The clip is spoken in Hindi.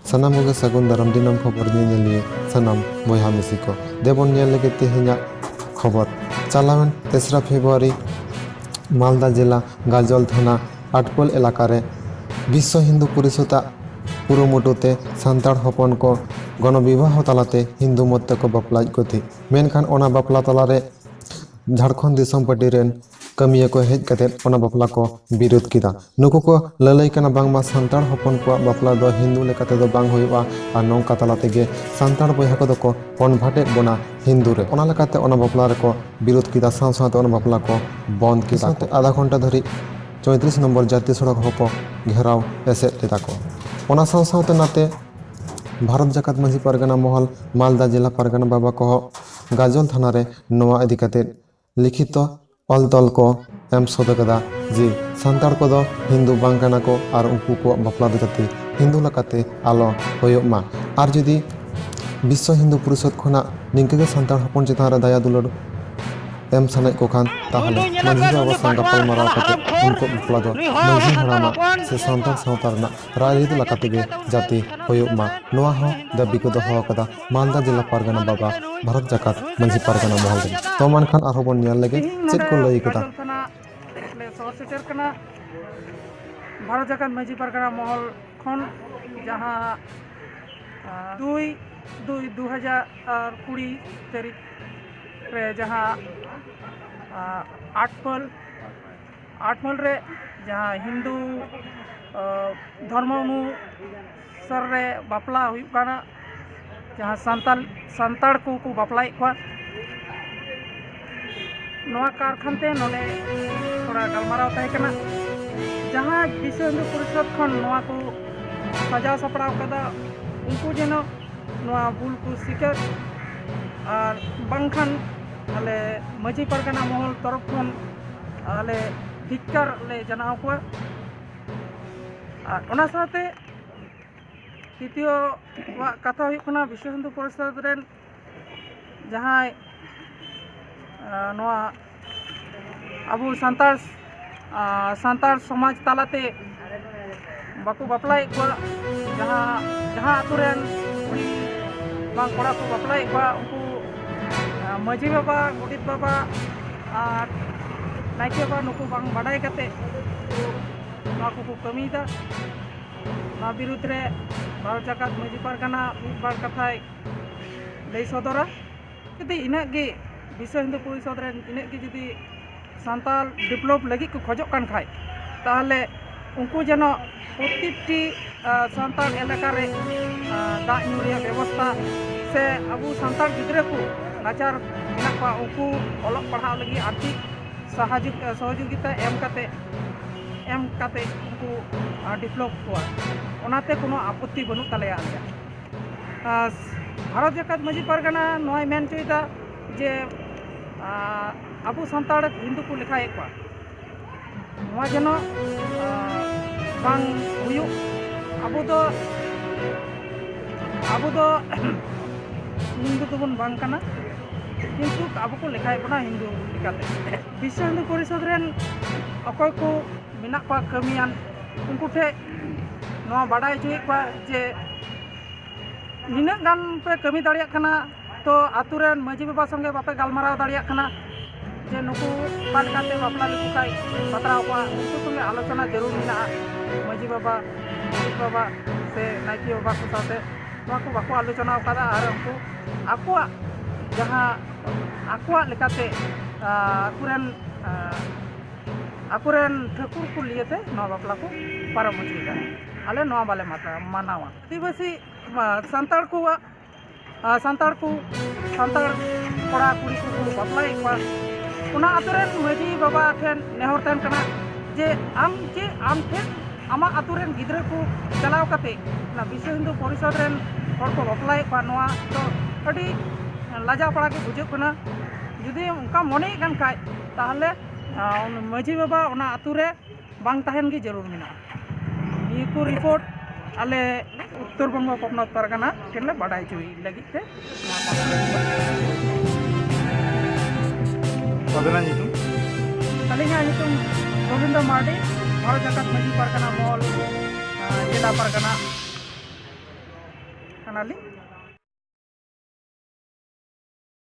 सानाम कोगे सागुन दाराम दिनम खबर निये सानाम बयहा मिसी को देबन नेल लगे तेहेnya खबर चालावन 3 फेब्रुआरी मालदा जिला गाजल थाना आटपल एलाकारे विश्व हिंदू परिषद पुरोमुटुते सान्ताड़ हपन को गणविवाह तालाते हिंदू मत को बापला को थी मेनखान ओना बापला तालारे झारखंड दिसम पार्टी रेन कमिया को हेज कते ओना बापला को विरोध किदा नुकु को ललई कना बांगमा सान्ताड़ हपन को बापला दो हिंदू लेकाते दो बांग होइबा आ नौका तालाते गे सान्ताड़ बयहा को को कन्भार्टेड बना हिंदू रे ओना लेकाते ओना बापला रे को विरोध किदा साव सावते ओना बापला को बंद किदा आधा घंटा धरी 34 नंबर जातीय सड़क हको घेराव एसेट लेता को ओना साव सावते नाते भारत जाकात मांझी पारगाना महल मालदा जिला पारगाना बाबा को गाजल थाना रे नोआ इदी कते लिखित ऑल तल को एम सदकदा जी सान्ताड़ को दो हिंदू बांगाना को और उनको को बापला दो जाती हिंदू लकाते आलो होयो मा और जदि विश्व हिंदू परिषद खना निंके सान्ताड़ हपन चितान रे दया दुलड़ एम सनाय को खान ताहले मांझी बाबा संग गप्पल माराव कते उनको बापला दो मांझी हरामा से सान्ताड़ सावतारना राजनीति लकाते गे जाती होयो मा नोआ हो दाबी को दोहो कदा मालदा जिला पारगाना बाबा भारत जाकात मांझी पारगाना महल रे तो मान खान आरो बन नेल लगे चेक को लई कदा भारत जाकात मांझी पारगाना महल खन जहां 2/2020 तारीख रे जहां आठमल रे जहां हिंदू धर्म अनुसार रे बापला हुई काना जहां सान्ताड़ को बापलाय को नोआ कारखानते नोने थोड़ा गलमाराव तहे कना जहां विश्व हिंदू परिषद खन नोआ को सजाव सपड़ाव कदा उनको जेनो नोआ भूल को सिकर और बांखान आले मांझी पारगाना महल तरफ खन आले धिक्कार ले जनाव को और ओना साथे तृतीय कथा हुई कना विश्व हिंदू परिषद रेन जहां नोआ अबू सान्ताड़ समाज तालाते बाको बापलाय को जहां आतु रेन कुड़ी बांग कोड़ा को बापलाय को उनको मांझी बाबा गुडित बाबा और नायके बाबा नुकु बांग बाडाय कते को कमीदा ना विरुद्ध रे भारत जाकात मांझी पारगाना बार कथाय लई सदरा यदि इनागे विश्व हिंदू परिषद रे इनागे यदि सान्ताल डेवलप लगी को खोजो कान खाय ताहले उनको जनो प्रत्येकटी सान्ताल एलाका रे दाग ᱧᱩ ᱨᱮᱭᱟᱜ व्यवस्था से अबू सान्ताल गिद्रे को नाचार मेना को उनको अलग पढ़ाव लगी आर्थिक सहयोगिता एम काते उनको डेवलप को ओनाते कोनो आपत्ति बनू तलेया भारत जाकात मांझी पारगाना नोय मेन चोयदा जे अबू सान्ताड़ हिंदू को लेखाए को नोआ जनो बांग हुयु अबू दो हिंदू तो बन बांग कना किंतु अब को लेखाए बना हिंदू लेकाते विश्व हिंदू परिषद रेन अकय को मेना को कमियान उनको ठे नोआ बाडाय जुई को जे निना गान पे कमी दाड़िया कना तो आतु रेन मांझी बाबा संगे बापे गालमाराव दाड़िया कना जे नुकु पालकाते बापला लिखु काय बतराव को उनको संगे आलोचना जरूर मेना मांझी बाबा से नायकी बाबा को साथे नोआ को बाको आलोचना कदा और उनको आकुआ जहां आकुआ लेकाते आकुरेन ठाकुर को लिएते नोआ बापला को पारम होचुदा आले नोआ बाले मानावा आदिवासी सान्ताड़ कोड़ा कुड़ी को बापलाय को उना आतुरेन मांझी बाबा ठेन नेहर तहन कना जे आम ठेन आमा आतुरेन गिद्रा को चलाव कते ना विश्व हिंदू परिषद रेन हर को बापलाय को नोआ तो अड़ी लाजा पड़ा के बुझे कना जुदी उनका मने कान खाय ताहले मांझी बाबा उना आतु रे बांग तहन गी जरूर मेना ये को रिपोर्ट आले उत्तर बंग पनत पारगाना केले बाडाय चुई लगी ते अबेना नितुम तलिंगा नितुम गोविंद मार्डी भारत जाकात मांझी पारगाना महल जिला पारगाना ᱠᱟᱱᱟᱞᱤᱧ